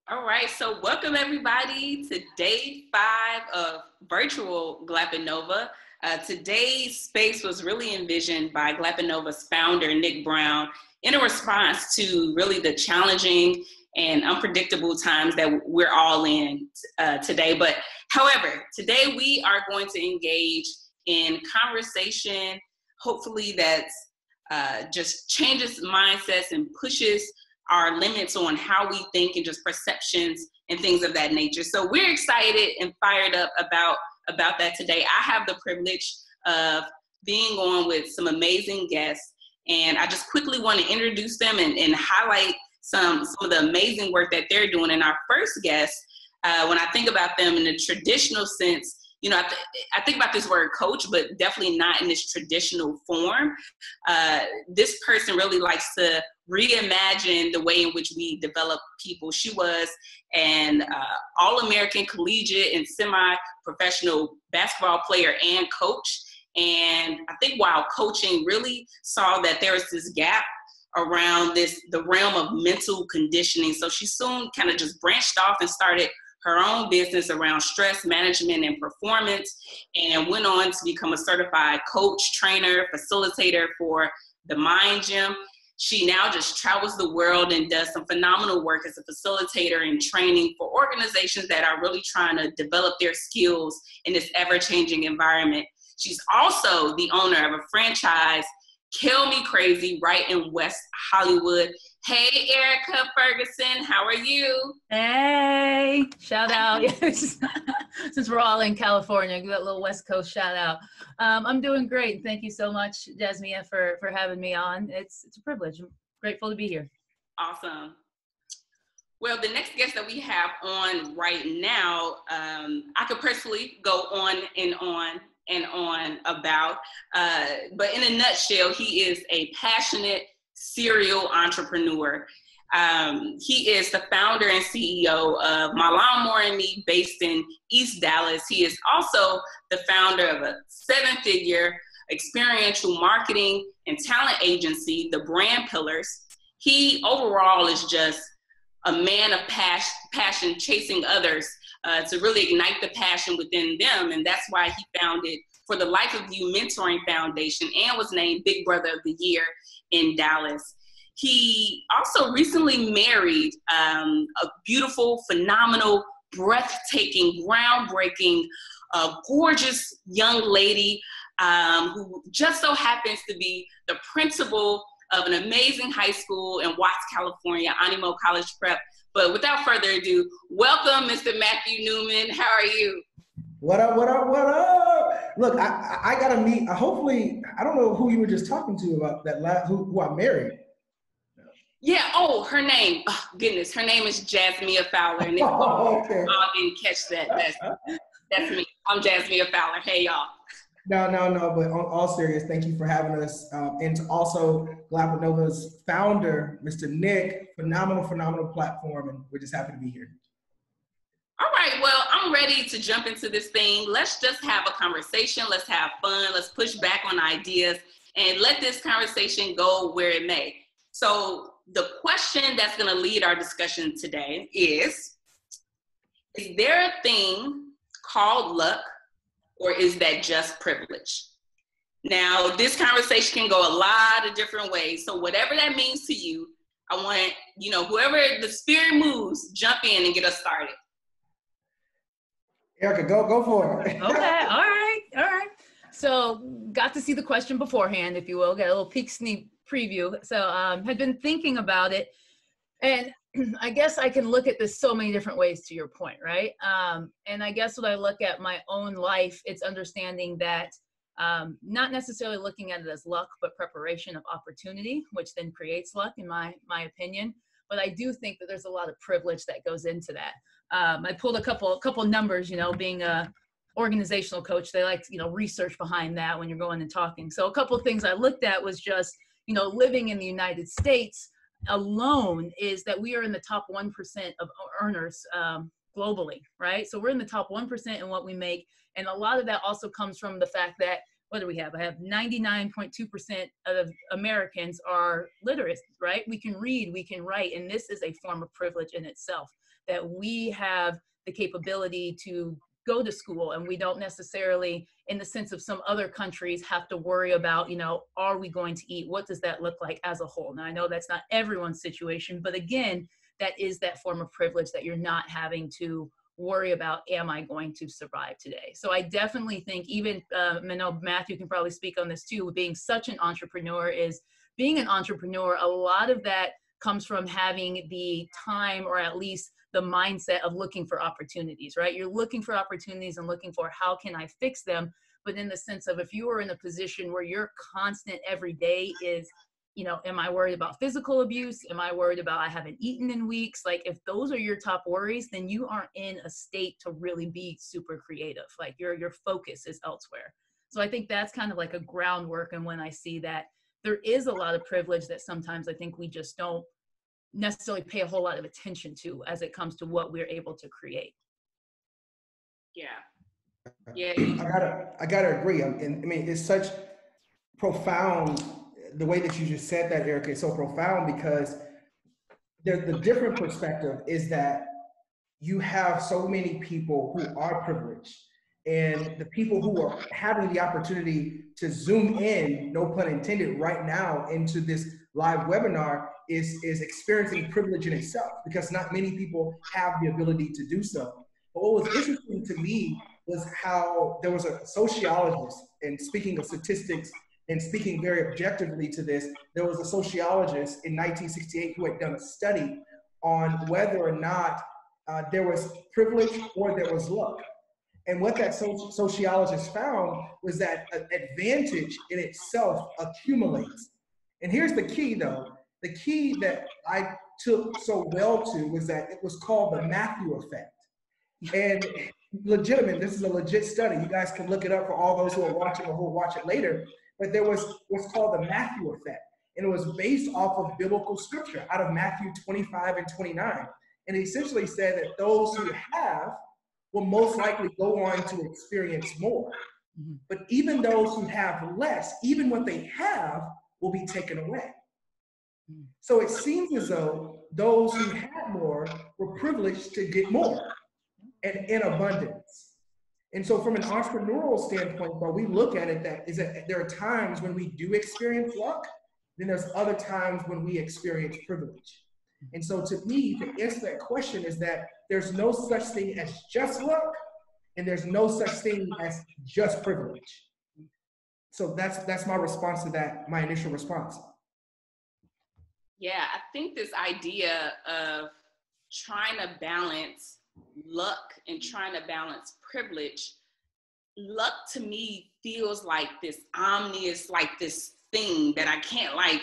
All right, so welcome everybody to day 5 of virtual Glappitnova. Today's space was really envisioned by Glappitnova's founder, Nick Brown, in a response to really the challenging and unpredictable times that we're all in today. But however, today we are going to engage in conversation, hopefully that's just changes mindsets and pushes our limits on how we think and just perceptions and things of that nature. So we're excited and fired up about that today. I have the privilege of being on with some amazing guests, and I just quickly want to introduce them and highlight some of the amazing work that they're doing. And our first guest, when I think about them in the traditional sense, you know, I think about this word coach, but definitely not in this traditional form. This person really likes to reimagine the way in which we develop people. She was an All-American collegiate and semi-professional basketball player and coach. And I think while coaching really saw that there was this gap around the realm of mental conditioning. So she soon kind of just branched off and started her own business around stress management and performance, and went on to become a certified coach, trainer, facilitator for the Mind Gym. She now just travels the world and does some phenomenal work as a facilitator and training for organizations that are really trying to develop their skills in this ever-changing environment. She's also the owner of a franchise, Kill Me Crazy, right in West Hollywood. Hey, Erica Ferguson, how are you? Hey, shout out. Since we're all in California, give that little West Coast shout out. I'm doing great. Thank you so much, Jasmia, for having me on. It's a privilege. I'm grateful to be here. Awesome. Well, the next guest that we have on right now, I could personally go on and on about, but in a nutshell, he is a passionate serial entrepreneur. He is the founder and CEO of My Lawnmower and Me, based in East Dallas. He is also the founder of a 7-figure experiential marketing and talent agency, The Brand Pillars. He overall is just a man of passion, chasing others to really ignite the passion within them. And that's why he founded For the Life of You Mentoring Foundation and was named Big Brother of the Year in Dallas. He also recently married a beautiful, phenomenal, breathtaking, groundbreaking, gorgeous young lady who just so happens to be the principal of an amazing high school in Watts, California, Amino College Prep. But without further ado, welcome, Mr. Matthew Newman. How are you? What up, what up, what up? Look, I gotta meet, hopefully, I don't know who you were just talking to about that, who I married. Yeah, her name, goodness, her name is Jasmia Fowler. And okay. I didn't catch that. That's me. I'm Jasmia Fowler. Hey, y'all. No, but on all serious, thank you for having us. And to also Glappitnova's founder, Mr. Nick, phenomenal platform, and we're just happy to be here. All right, well, I'm ready to jump into this thing. Let's just have a conversation. Let's have fun. Let's push back on ideas and let this conversation go where it may. So the question that's going to lead our discussion today is there a thing called luck, or is that just privilege? Now, this conversation can go a lot of different ways. So whatever that means to you, I want, whoever the spirit moves, jump in and get us started. Erica, go for it. Okay, all right. So got to see the question beforehand, if you will, get a little sneak preview. So had been thinking about it, and I guess I can look at this so many different ways, to your point, right? And I guess when I look at my own life, it's understanding that not necessarily looking at it as luck, but preparation of opportunity, which then creates luck, in my opinion. But I do think that there's a lot of privilege that goes into that. I pulled a couple numbers, being a organizational coach, they like, research behind that when you're going and talking. So a couple of things I looked at was just, living in the United States alone is that we are in the top 1% of earners globally, right? So we're in the top 1% in what we make. And a lot of that also comes from the fact that what do we have? I have 99.2% of Americans are literate, right? We can read, we can write, and this is a form of privilege in itself, that we have the capability to go to school, and we don't necessarily, in the sense of some other countries, have to worry about, you know, are we going to eat? What does that look like as a whole? Now, I know that's not everyone's situation, but again, that is that form of privilege that you're not having to worry about, am I going to survive today? So I definitely think, even, I know Matthew can probably speak on this too, being such an entrepreneur is, being an entrepreneur, a lot of that comes from having the time, or at least the mindset of looking for opportunities, right? You're looking for opportunities and looking for, how can I fix them? But in the sense of, if you are in a position where your constant every day is, you know, am I worried about physical abuse? Am I worried about I haven't eaten in weeks? Like, if those are your top worries, then you aren't in a state to really be super creative. Like, your focus is elsewhere. So I think that's kind of like a groundwork. And when I see that, there is a lot of privilege that sometimes I think we just don't necessarily pay a whole lot of attention to as it comes to what we're able to create. Yeah. I gotta agree. I mean, it's such profound. The way that you just said that, Erica, is so profound, because the different perspective is that you have so many people who are privileged, and the people who are having the opportunity to zoom in, no pun intended, right now into this live webinar is experiencing privilege in itself, because not many people have the ability to do so. But what was interesting to me was how there was a sociologist, and speaking of statistics and speaking very objectively to this, there was a sociologist in 1968 who had done a study on whether or not there was privilege or there was luck. And what that sociologist found was that an advantage in itself accumulates. And here's the key, though. The key that I took so well to was that it was called the Matthew effect. And legitimate, this is a legit study. You guys can look it up for all those who are watching or who will watch it later. But there was what's called the Matthew effect. And it was based off of biblical scripture out of Matthew 25 and 29. And it essentially said that those who have will most likely go on to experience more. But even those who have less, even what they have, will be taken away. So it seems as though those who had more were privileged to get more and in abundance. And so from an entrepreneurial standpoint, though, we look at it that there are times when we do experience luck, then there's other times when we experience privilege. And so to me, to answer that question is that there's no such thing as just luck, and there's no such thing as just privilege. So that's my response to that, my initial response. Yeah, I think this idea of trying to balance luck and trying to balance privilege, luck to me feels like this omnious, like this thing that I can't like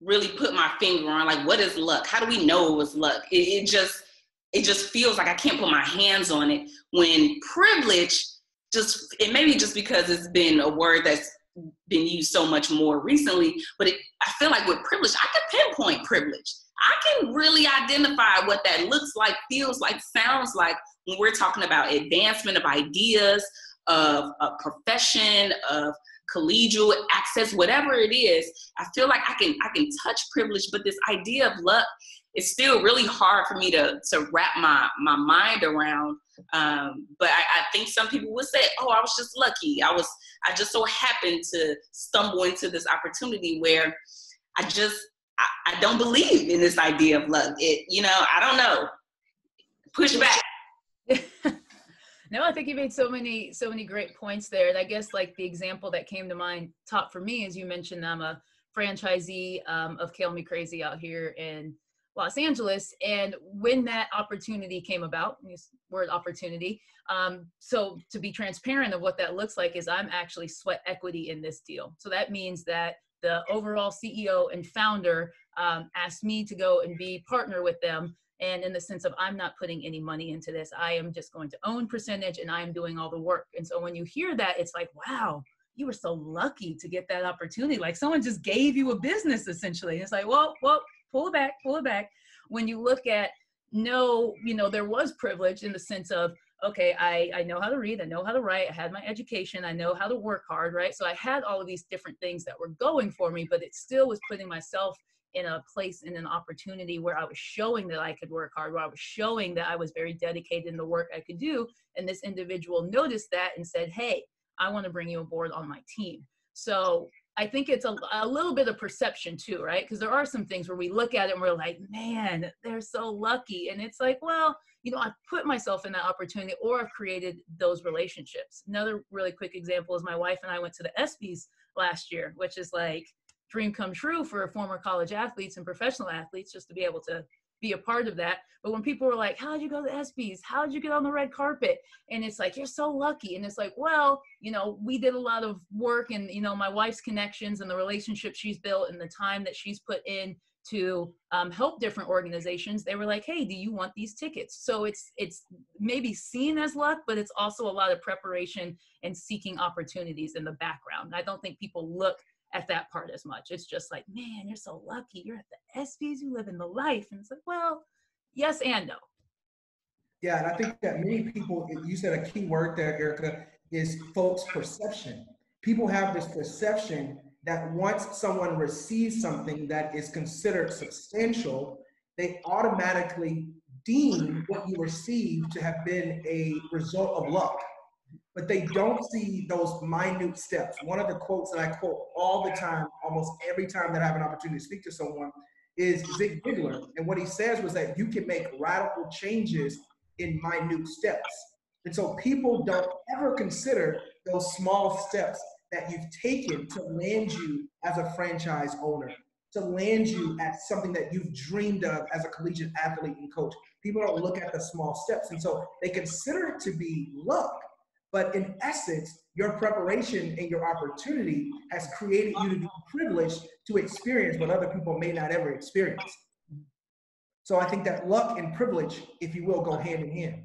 really put my finger on. Like, what is luck? How do we know it was luck? It just feels like I can't put my hands on it, when privilege it may be just because it's been a word that's been used so much more recently, but I feel like with privilege, I can pinpoint privilege. I can really identify what that looks like, feels like, sounds like when we're talking about advancement of ideas, of a profession, of collegial access, whatever it is. I feel like I can touch privilege, but this idea of luck is still really hard for me to wrap my mind around. But I think some people would say, oh, I was just lucky. I just so happened to stumble into this opportunity where I don't believe in this idea of luck. I don't know. Push back. No, I think you made so many great points there. And I guess like the example that came to mind top for me, as you mentioned, I'm a franchisee of Kale Me Crazy out here in Los Angeles. And when that opportunity came about, use word opportunity, so to be transparent of what that looks like is I'm actually sweat equity in this deal. So that means that the overall CEO and founder asked me to go and be partner with them. And in the sense of, I'm not putting any money into this. I am just going to own percentage and I am doing all the work. And so when you hear that, it's like, wow, you were so lucky to get that opportunity. Like someone just gave you a business essentially. It's like, well, pull it back. When you look at, there was privilege in the sense of, okay, I know how to read, I know how to write, I had my education, I know how to work hard, right? So I had all of these different things that were going for me, but it still was putting myself in a place, in an opportunity where I was showing that I could work hard, where I was showing that I was very dedicated in the work I could do. And this individual noticed that and said, hey, I want to bring you aboard on my team. So I think it's a little bit of perception too, right? Because there are some things where we look at it and we're like, man, they're so lucky. And it's like, well, you know, I've put myself in that opportunity, or I've created those relationships. Another really quick example is my wife and I went to the ESPYs last year, which is like dream come true for former college athletes and professional athletes, just to be able to be a part of that. But when people were like, how'd you go to the ESPYs? How'd you get on the red carpet? And it's like, you're so lucky. And it's like, well, you know, we did a lot of work, and, you know, my wife's connections and the relationship she's built and the time that she's put in to help different organizations. They were like, hey, do you want these tickets? So it's maybe seen as luck, but it's also a lot of preparation and seeking opportunities in the background. I don't think people look at that part as much. It's just like, man, you're so lucky. You're at the ESPYs, you live in the life. And it's like, well, yes and no. Yeah, and I think that many people, you said a key word there, Erica, is folks' perception. People have this perception that once someone receives something that is considered substantial, they automatically deem what you received to have been a result of luck. But they don't see those minute steps. One of the quotes that I quote all the time, almost every time that I have an opportunity to speak to someone, is Zig Ziglar. And what he says was that you can make radical changes in minute steps. And so people don't ever consider those small steps that you've taken to land you as a franchise owner, to land you at something that you've dreamed of as a collegiate athlete and coach. People don't look at the small steps. And so they consider it to be luck. But in essence, your preparation and your opportunity has created you to be privileged to experience what other people may not ever experience. So I think that luck and privilege, if you will, go hand in hand.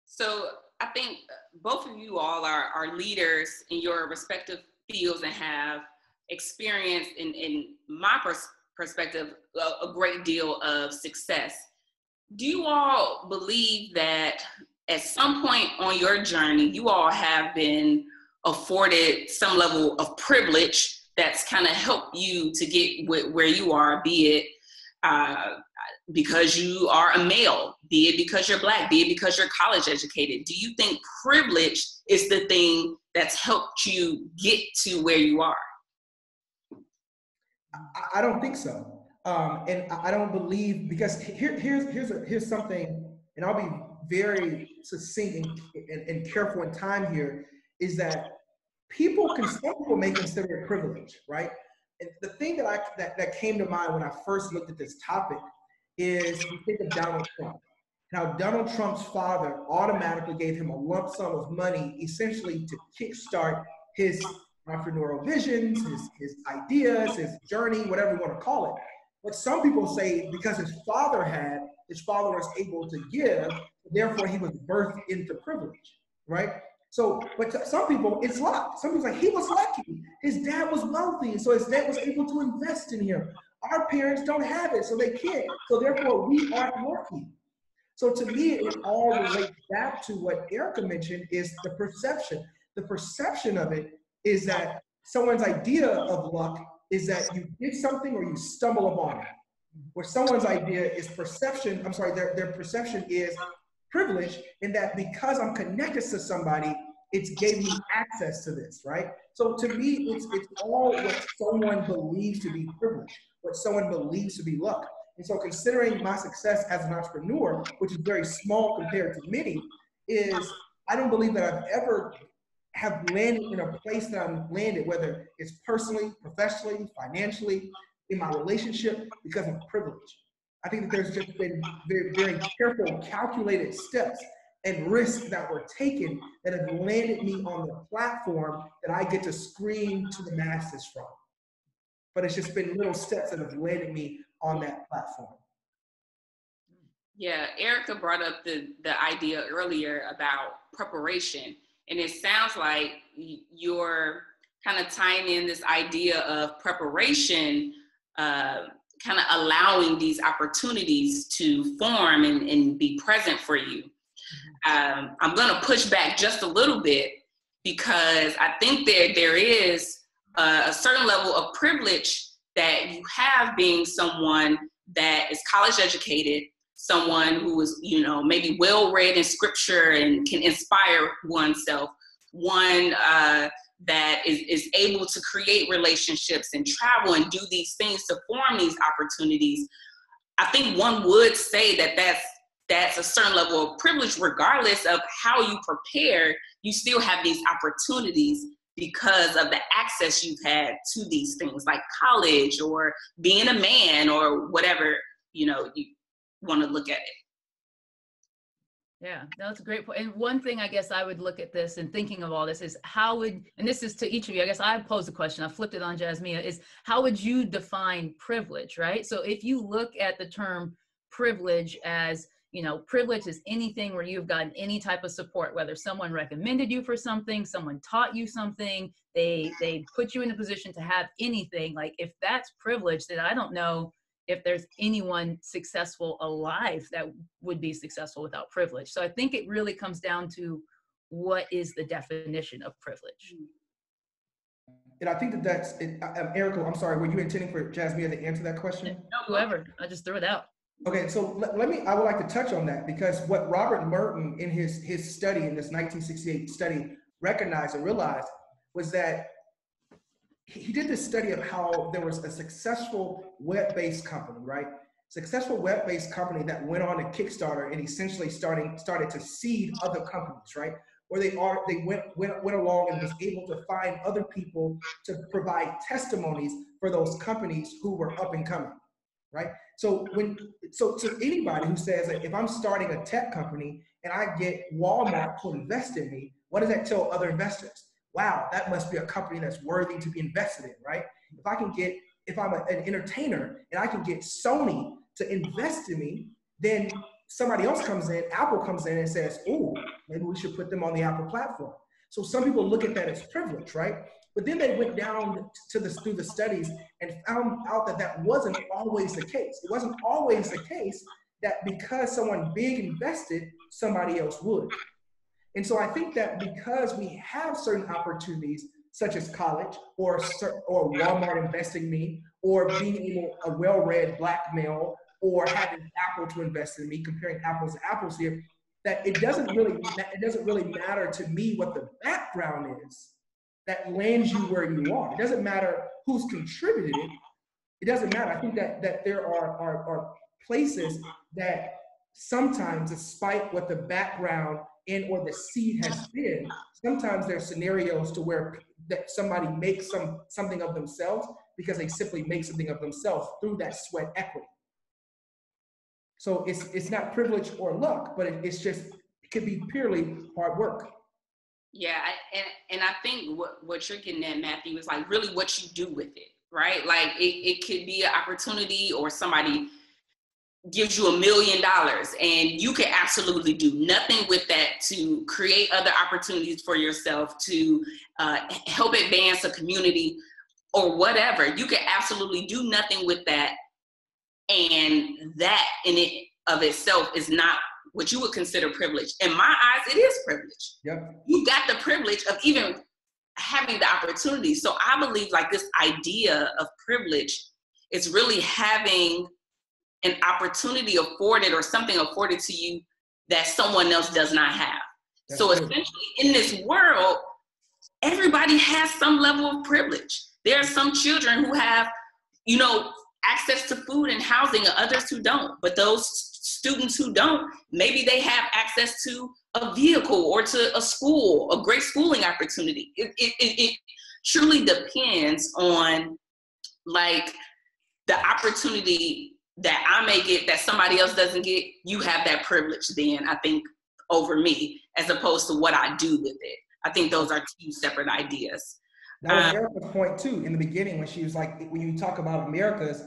So I think both of you all are leaders in your respective fields and have experienced, in my perspective, a great deal of success. Do you all believe that at some point on your journey, you all have been afforded some level of privilege that's kind of helped you to get where you are, be it because you are a male, be it because you're Black, be it because you're college educated? Do you think privilege is the thing that's helped you get to where you are? I don't think so. And I don't believe, because here's something, and I'll be very succinct and careful in time here, is that some people may consider it privilege, right? And the thing that came to mind when I first looked at this topic is, you think of Donald Trump. Now, Donald Trump's father automatically gave him a lump sum of money, essentially to kickstart his entrepreneurial visions, his ideas, his journey, whatever you want to call it. But some people say because his father was able to give, therefore he was birthed into privilege, right? So, but to some people, it's luck. Some people say he was lucky. His dad was wealthy, so his dad was able to invest in him. Our parents don't have it, so they can't. So therefore, we aren't lucky. So to me, it all relates back to what Erica mentioned, is the perception. The perception of it is that someone's idea of luck is that you did something or you stumble upon it. Where someone's idea is perception, their perception is privilege, in that because I'm connected to somebody, it's gave me access to this, right? So to me, it's all what someone believes to be privilege, what someone believes to be luck. And so considering my success as an entrepreneur, which is very small compared to many, is I don't believe that I've ever have landed in a place that I've landed, whether it's personally, professionally, financially, in my relationship, because of privilege. I think that there's just been very, very careful, calculated steps and risks that were taken that have landed me on the platform that I get to scream to the masses from. But it's just been little steps that have landed me on that platform. Yeah, Erica brought up the idea earlier about preparation. And it sounds like you're kind of tying in this idea of preparation, kind of allowing these opportunities to form and be present for you. I'm going to push back just a little bit, because I think there is a certain level of privilege that you have being someone that is college educated, someone who is, maybe well-read in scripture and can inspire oneself, one that is able to create relationships and travel and do these things to form these opportunities. I think one would say that that's a certain level of privilege. Regardless of how you prepare, you still have these opportunities because of the access you've had to these things like college or being a man or whatever, you want to look at it. Yeah, that's a great point. And one thing I guess I would look at this and thinking of all this is and this is to each of you, I guess I posed a question, I flipped it on Jasmia, is how would you define privilege, right? So if you look at the term privilege as, privilege is anything where you've gotten any type of support, whether someone recommended you for something, someone taught you something, they put you in a position to have anything. Like if that's privilege, then I don't know if there's anyone successful alive that would be successful without privilege. So I think it really comes down to what is the definition of privilege. And I think that's it. Erica, I'm sorry, were you intending for Jasmia to answer that question? No, whoever, I just threw it out. Okay, so I would like to touch on that, because what Robert Merton in his study, in this 1968 study, recognized and realized was that he did this study of how there was a successful web-based company, right? Successful web-based company that went on to Kickstarter and essentially started to seed other companies, right? Where they went along and was able to find other people to provide testimonies for those companies who were up and coming, right? So to anybody who says that if I'm starting a tech company and I get Walmart to invest in me, what does that tell other investors? Wow, that must be a company that's worthy to be invested in, right? If I'm an entertainer and I can get Sony to invest in me, then somebody else comes in, Apple comes in and says, oh, maybe we should put them on the Apple platform. So some people look at that as privilege, right? But then they went down through the studies and found out that wasn't always the case. It wasn't always the case that because someone big invested, somebody else would. And so I think that because we have certain opportunities, such as college or Walmart investing in me, or being a well-read black male, or having Apple to invest in me, comparing apples to apples here, that it doesn't really matter to me what the background is that lands you where you are. It doesn't matter who's contributed it. It doesn't matter. I think that there are places that sometimes, despite what the background or the seed has been, sometimes there are scenarios to where that somebody makes something of themselves because they simply make something of themselves through that sweat equity. So it's not privilege or luck, but it could be purely hard work. Yeah, and I think what you're getting at, Matthew, is like really what you do with it, right? Like it could be an opportunity, or somebody gives you $1 million and you can absolutely do nothing with that to create other opportunities for yourself, to help advance a community or whatever. You can absolutely do nothing with that. And that in it of itself is not what you would consider privilege. In my eyes, it is privilege. Yep. You got the privilege of even having the opportunity. So I believe like this idea of privilege is really having an opportunity afforded, or something afforded to you that someone else does not have. That's so true. Essentially in this world, everybody has some level of privilege. There are some children who have, access to food and housing, and others who don't. But those students who don't, maybe they have access to a vehicle or to a school, a great schooling opportunity. It truly depends on like the opportunity that I may get that somebody else doesn't get. You have that privilege then, I think, over me, as opposed to what I do with it. I think those are two separate ideas. That was Erica's point too in the beginning, when she was like, when you talk about Americans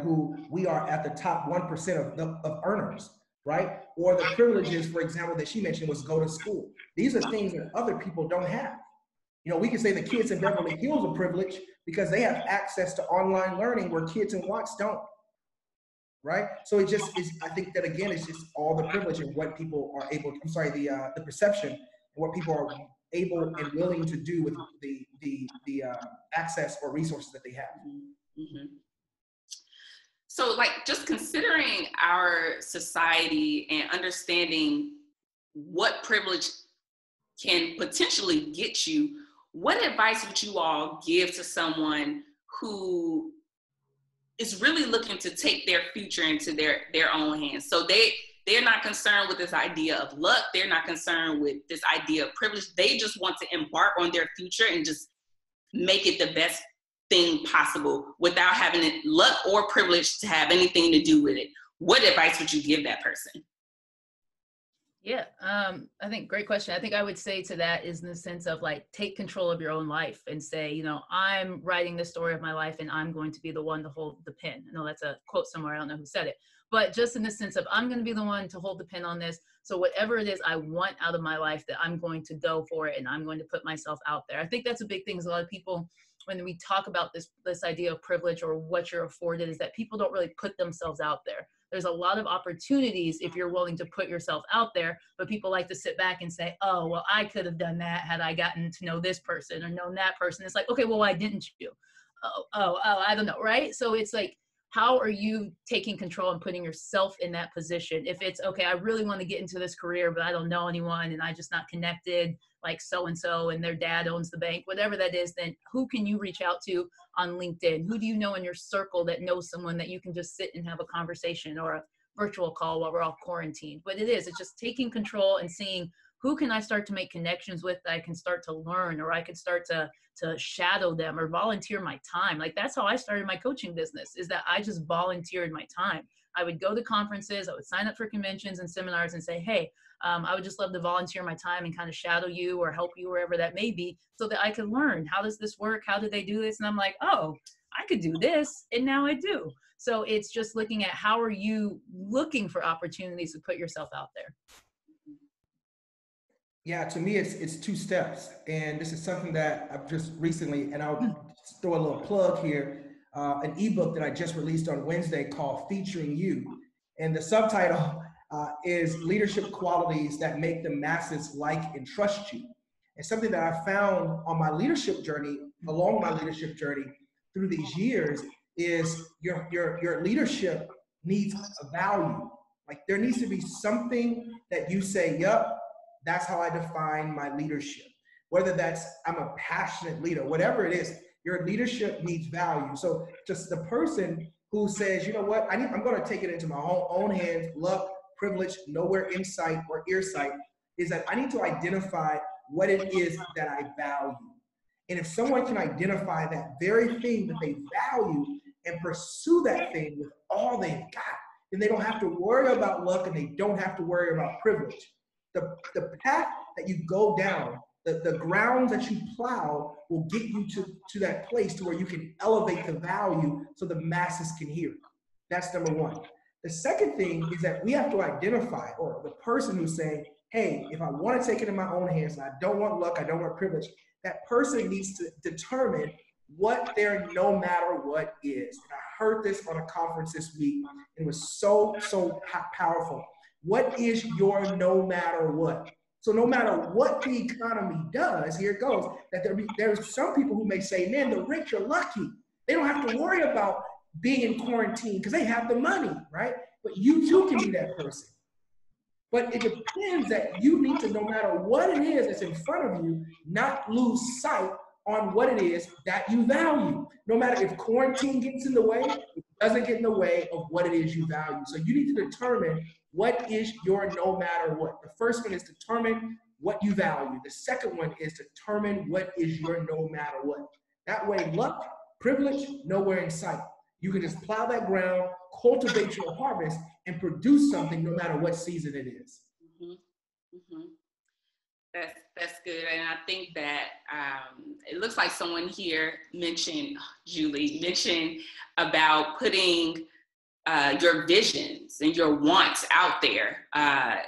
who we are at the top 1% of earners, right? Or the privileges, for example, that she mentioned was go to school. These are things that other people don't have. We can say the kids in Beverly Hills are privileged because they have access to online learning where kids in Watts don't. right? So it just is, I think that again, it's just all the privilege and what people are able to, the perception and what people are able and willing to do with the access or resources that they have. Mm-hmm. So like just considering our society and understanding what privilege can potentially get you, what advice would you all give to someone who is really looking to take their future into their own hands? So they're not concerned with this idea of luck. They're not concerned with this idea of privilege. They just want to embark on their future and just make it the best thing possible without having luck or privilege to have anything to do with it. What advice would you give that person? Yeah, I think great question. I think I would say to that is in the sense of like, take control of your own life and say, you know, I'm writing the story of my life and I'm going to be the one to hold the pen. I know that's a quote somewhere. I don't know who said it, but just in the sense of I'm going to be the one to hold the pen on this. So whatever it is I want out of my life, that I'm going to go for it and I'm going to put myself out there. I think that's a big thing. Is a lot of people, when we talk about this idea of privilege or what you're afforded, is that people don't really put themselves out there. There's a lot of opportunities if you're willing to put yourself out there, but people like to sit back and say, oh, well, I could have done that had I gotten to know this person or known that person. It's like, okay, well, why didn't you? Oh, I don't know, right? So it's like, how are you taking control and putting yourself in that position? If it's, okay, I really want to get into this career, but I don't know anyone and I just not connected, like so-and-so and their dad owns the bank, whatever that is, then who can you reach out to on LinkedIn? Who do you know in your circle that knows someone that you can just sit and have a conversation or a virtual call while we're all quarantined? But it's just taking control and seeing who can I start to make connections with that I can start to learn, or I can start to shadow them or volunteer my time. Like that's how I started my coaching business, is that I just volunteered my time. I would go to conferences, I would sign up for conventions and seminars and say, hey, I would just love to volunteer my time and kind of shadow you or help you wherever that may be, so that I could learn, how does this work? How do they do this? And I'm like, oh, I could do this. And now I do. So it's just looking at how are you looking for opportunities to put yourself out there. Yeah, to me, it's two steps. And this is something that I've just recently, and I'll just throw a little plug here, an ebook that I just released on Wednesday called Featuring You. And the subtitle is Leadership Qualities That Make the Masses Like and Trust You. And something that I found on my leadership journey, along my leadership journey through these years, is your leadership needs a value. Like there needs to be something that you say, yep, that's how I define my leadership. Whether that's I'm a passionate leader, whatever it is, your leadership needs value. So just the person who says, you know what, I'm going to take it into my own hands, luck, privilege, nowhere in sight or ear sight, is that I need to identify what it is that I value. And if someone can identify that very thing that they value and pursue that thing with all they've got, then they don't have to worry about luck and they don't have to worry about privilege. The path that you go down, the ground that you plow will get you to that place to where you can elevate the value so the masses can hear. That's number one. The second thing is that we have to identify, or the person who's saying, hey, if I want to take it in my own hands and I don't want luck, I don't want privilege, that person needs to determine what their no matter what is. And I heard this on a conference this week. It was so powerful. What is your no matter what? So no matter what the economy does, here it goes, that there's some people who may say, man, the rich are lucky. They don't have to worry about being in quarantine because they have the money, right? But you too can be that person. But it depends that you need to, no matter what it is that's in front of you, not lose sight on what it is that you value. No matter if quarantine gets in the way, it doesn't get in the way of what it is you value. So you need to determine what is your no matter what. The first one is determine what you value. The second one is determine what is your no matter what. That way, luck, privilege, nowhere in sight. You can just plow that ground, cultivate your harvest, and produce something no matter what season it is. Mm-hmm. Mm-hmm. That's good. And I think that it looks like someone here mentioned, Julie, mentioned about putting your visions and your wants out there.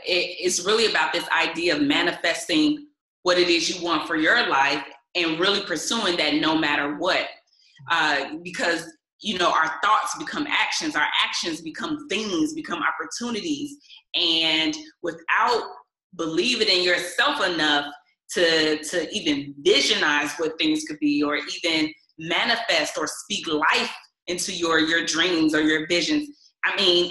It's really about this idea of manifesting what it is you want for your life and really pursuing that no matter what. Because our thoughts become actions, our actions become things, become opportunities. And without believing in yourself enough to even visionize what things could be, or even manifest or speak life into your dreams or your visions. I mean,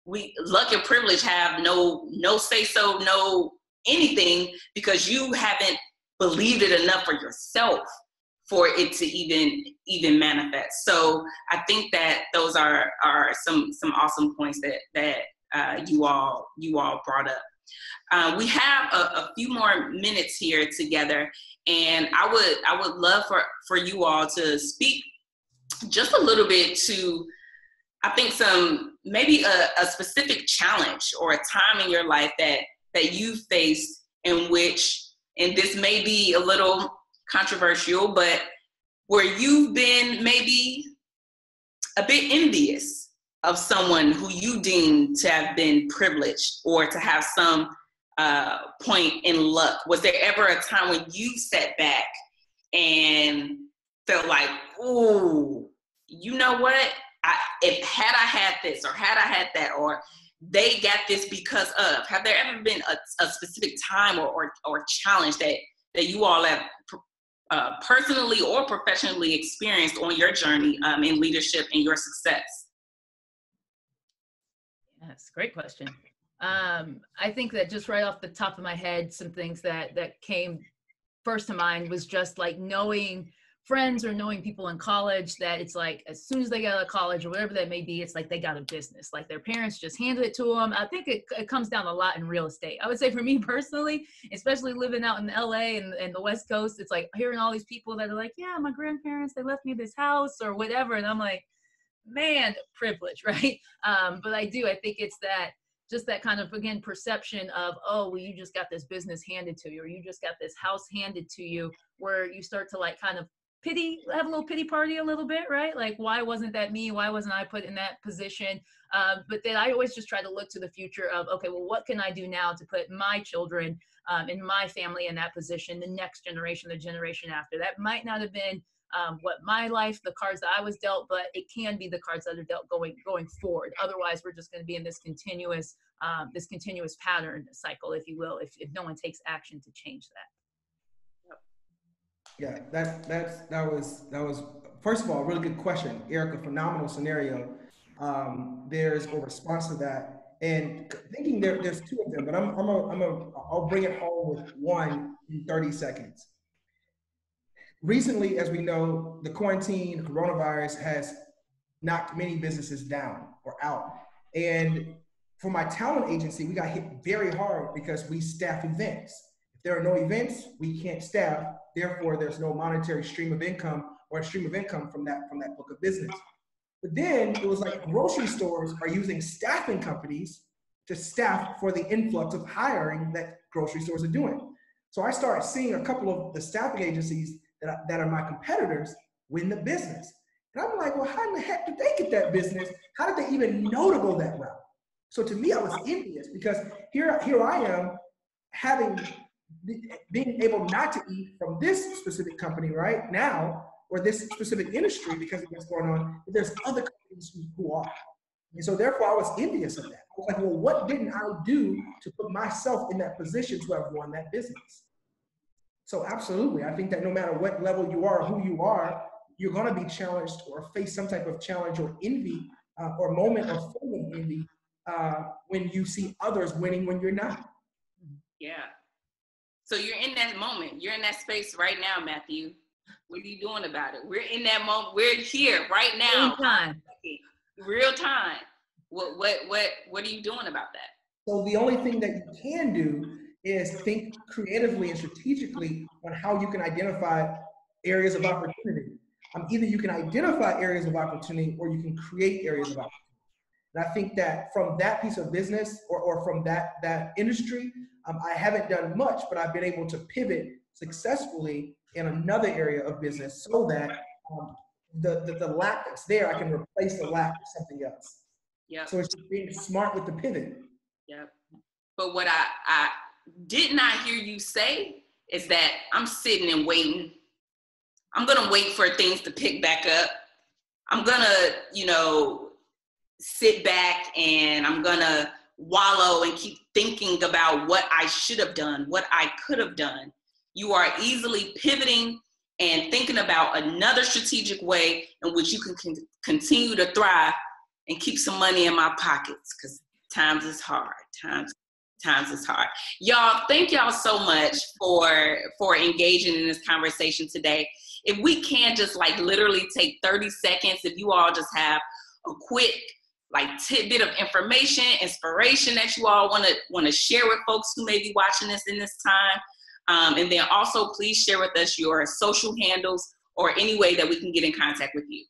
we luck and privilege have no say so, no anything, because you haven't believed it enough for yourself for it to even manifest. So I think that those are some awesome points that you all brought up. We have a few more minutes here together, and I would love for you all to speak just a little bit to, I think, maybe a specific challenge or a time in your life that you faced in which, and this may be a little controversial, but where you've been maybe a bit envious of someone who you deem to have been privileged or to have some point in luck. Was there ever a time when you sat back and felt like, ooh, you know what? Had I had this, or had I had that, or they got this because of, have there ever been a specific time or challenge that you all have personally or professionally experienced on your journey in leadership and your success? Yes, great question. I think that just right off the top of my head, some things that came first to mind was just like knowing friends or knowing people in college that it's like, as soon as they get out of college or whatever that may be, it's like they got a business, like their parents just handed it to them. I think it comes down a lot in real estate. I would say for me personally, especially living out in LA and the West Coast, it's like hearing all these people that are like, yeah, my grandparents, they left me this house or whatever. And I'm like, man, privilege, right? But I think it's that kind of, again, perception of, oh, well, you just got this business handed to you, or you just got this house handed to you, where you start to like kind of have a little pity party a little bit, right? Like, why wasn't that me? Why wasn't I put in that position? But then I always just try to look to the future of, okay, well, what can I do now to put my children and my family in that position, the next generation, the generation after? That might not have been what my life, the cards that I was dealt, but it can be the cards that are dealt going forward. Otherwise, we're just going to be in this continuous pattern cycle, if you will, if no one takes action to change that. Yeah, that was first of all a really good question, Erica. Phenomenal scenario. There's a response to that, and thinking there's two of them, but I'll bring it home with one in 30 seconds. Recently, as we know, the quarantine, coronavirus has knocked many businesses down or out, and for my talent agency, we got hit very hard because we staff events. If there are no events, we can't staff. Therefore, there's no monetary stream of income or a stream of income from that book of business. But then it was like grocery stores are using staffing companies to staff for the influx of hiring that grocery stores are doing. So I started seeing a couple of the staffing agencies that are my competitors win the business. And I'm like, well, how in the heck did they get that business? How did they even know to go that route? So to me, I was envious because here I am being able not to eat from this specific company right now, or this specific industry because of what's going on, but there's other companies who are. And so therefore I was envious of that. I was like, well, what didn't I do to put myself in that position to have won that business? So absolutely, I think that no matter what level you are, who you are, you're gonna be challenged or face some type of challenge or envy or moment of feeling envy when you see others winning when you're not. Yeah. So you're in that moment. You're in that space right now, Matthew. What are you doing about it? We're in that moment. We're here right now. Real time. What are you doing about that? So the only thing that you can do is think creatively and strategically on how you can identify areas of opportunity. Either you can identify areas of opportunity or you can create areas of opportunity. And I think that from that piece of business or from that industry, I haven't done much, but I've been able to pivot successfully in another area of business so that the lack that's there, I can replace the lack with something else. Yeah. So it's just being smart with the pivot. Yeah. But what I did not hear you say is that I'm sitting and waiting. I'm going to wait for things to pick back up. I'm gonna, you know, sit back and I'm gonna wallow and keep thinking about what I should have done, what I could have done. You are easily pivoting and thinking about another strategic way in which you can continue to thrive and keep some money in my pockets, because times is hard. Times is hard. Y'all, thank y'all so much for engaging in this conversation today. If we can just like literally take 30 seconds, if you all just have a quick like tidbit of information, inspiration that you all want to share with folks who may be watching this in this time. And then also please share with us your social handles or any way that we can get in contact with you.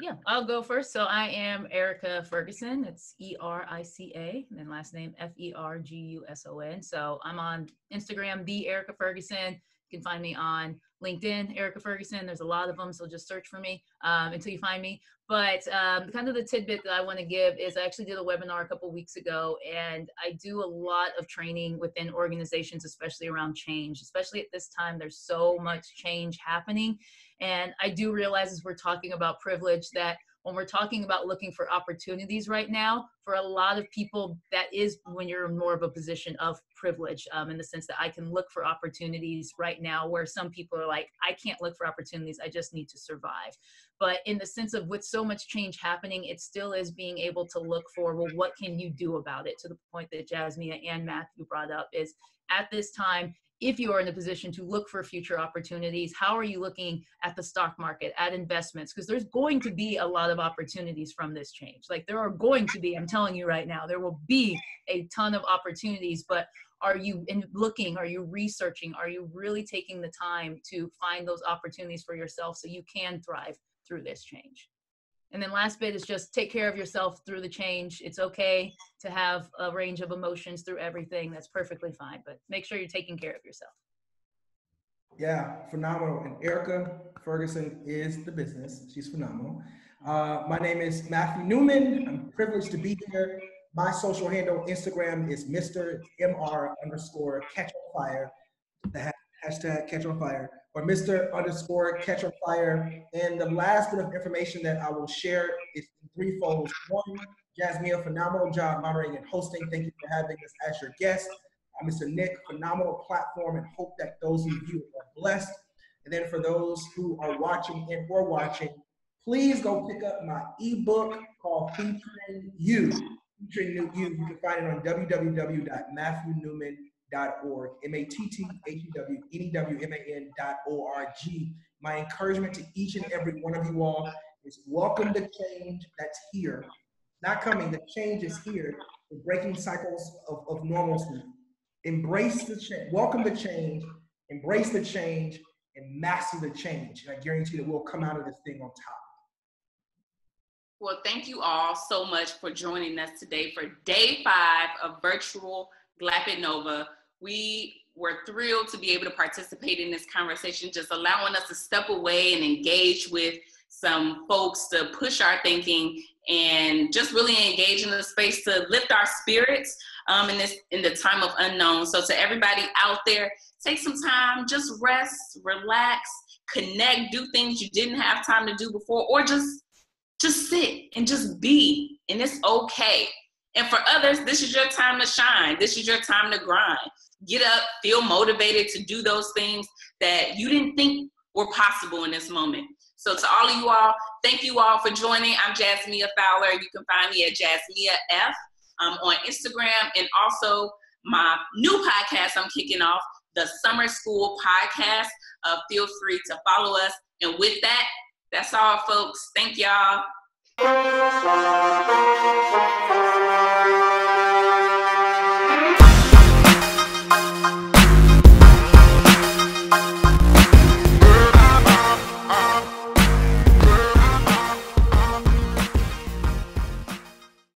Yeah, I'll go first. So I am Erica Ferguson. It's E-R-I-C-A, and then last name F-E-R-G-U-S-O-N. So I'm on Instagram, the Erica Ferguson. You can find me on LinkedIn, Erica Ferguson. There's a lot of them, so just search for me until you find me. But kind of the tidbit that I want to give is I actually did a webinar a couple of weeks ago, and I do a lot of training within organizations, especially around change. Especially at this time, there's so much change happening. And I do realize as we're talking about privilege that when we're talking about looking for opportunities right now, for a lot of people, that is when you're in more of a position of privilege, in the sense that I can look for opportunities right now where some people are like, I can't look for opportunities, I just need to survive. But in the sense of with so much change happening, it still is being able to look for, well, what can you do about it? To the point that Jasmia and Matthew brought up is at this time, if you are in a position to look for future opportunities, how are you looking at the stock market, at investments? Because there's going to be a lot of opportunities from this change. Like there are going to be, I'm telling you right now, there will be a ton of opportunities, but are you looking, are you researching, are you really taking the time to find those opportunities for yourself so you can thrive through this change? And then last bit is just take care of yourself through the change. It's okay to have a range of emotions through everything. That's perfectly fine, but make sure you're taking care of yourself. Yeah, phenomenal. And Erica Ferguson is the business. She's phenomenal. My name is Matthew Newman. I'm privileged to be here. My social handle, Instagram, is Mr. MR_catchonfire. The hashtag catch on fire, or Mr._catchonfire. And the last bit of information that I will share is in threefold. One, Jasmia, phenomenal job moderating and hosting. Thank you for having us as your guest. Mr. Nick, phenomenal platform, and hope that those of you are blessed. And then for those who are watching and or watching, please go pick up my ebook called Featuring You. Featuring You. You can find it on www.matthewnewman.org. MATTHEWNEWMAN.org. My encouragement to each and every one of you all is welcome the change that's here. Not coming, the change is here. We're breaking cycles of normalcy. Embrace the change, welcome the change, embrace the change, and master the change. And I guarantee that we'll come out of this thing on top. Well, thank you all so much for joining us today for day 5 of virtual Glappitnova. We were thrilled to be able to participate in this conversation, just allowing us to step away and engage with some folks to push our thinking and just really engage in the space to lift our spirits in the time of unknown. So to everybody out there, take some time, just rest, relax, connect, do things you didn't have time to do before, or just sit and just be, and it's okay. And for others, this is your time to shine. This is your time to grind. Get up, feel motivated to do those things that you didn't think were possible in this moment. So to all of you all, thank you all for joining. I'm Jasmia Fowler. You can find me at Jasmia F on Instagram, and also my new podcast I'm kicking off, the Summer School Podcast. Feel free to follow us. And with that, that's all, folks. Thank y'all.